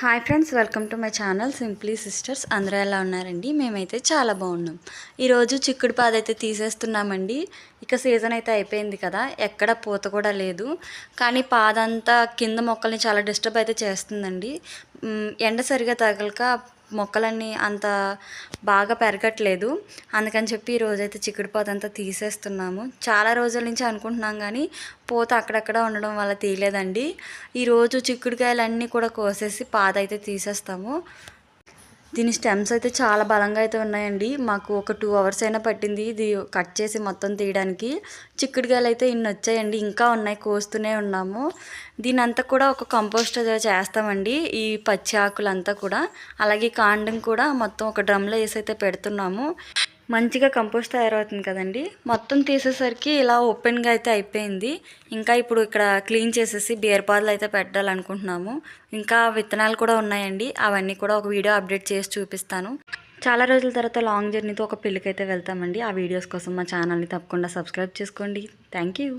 Hi friends, welcome to my channel simply sisters. అందరూ ఎలా ఉన్నారండి? మేమైతే చాలా బాగున్నాం. ఈరోజు చిక్కుడు పాదైతే తీసేస్తున్నామండి. ఇక సీజన్ అయితే అయిపోయింది కదా, ఎక్కడ పూత కూడా లేదు. కానీ పాదంతా కింద మొక్కల్ని చాలా డిస్టర్బ్ అయితే చేస్తుందండి. ఎండ సరిగా తగలక మొక్కలన్నీ అంత బాగా పెరగట్లేదు. అందుకని చెప్పి ఈరోజైతే చిక్కుడు పాదంతా తీసేస్తున్నాము. చాలా రోజుల నుంచి అనుకుంటున్నాం కానీ పూత అక్కడక్కడ ఉండడం వల్ల తీయలేదండి. ఈరోజు చిక్కుడుకాయలన్నీ కూడా కోసేసి పాదైతే తీసేస్తాము. దీని స్టెమ్స్ అయితే చాలా బలంగా అయితే ఉన్నాయండి. మాకు ఒక 2 అవర్స్ అయినా పట్టింది ఇది కట్ చేసి మొత్తం తీయడానికి. చిక్కుడుకాయలు అయితే ఇన్ని వచ్చాయండి, ఇంకా ఉన్నాయి, కోస్తూనే ఉన్నాము. దీనంతా కూడా ఒక కంపోస్ట్ చేస్తామండి, ఈ పచ్చి ఆకులంతా కూడా. అలాగే కాండం కూడా మొత్తం ఒక డ్రమ్లో వేసి అయితే పెడుతున్నాము. మంచిగా కంపోస్ట్ తయారవుతుంది కదండి. మొత్తం తీసేసరికి ఇలా ఓపెన్గా అయితే అయిపోయింది. ఇంకా ఇప్పుడు ఇక్కడ క్లీన్ చేసేసి బీరపాదులు అయితే పెట్టాలనుకుంటున్నాము. ఇంకా విత్తనాలు కూడా ఉన్నాయండి, అవన్నీ కూడా ఒక వీడియో అప్డేట్ చేసి చూపిస్తాను. చాలా రోజుల తర్వాత లాంగ్ జర్నీతో ఒక పెళ్ళికైతే వెళ్తామండి. ఆ వీడియోస్ కోసం మా ఛానల్ని తప్పకుండా సబ్స్క్రైబ్ చేసుకోండి. Thank you.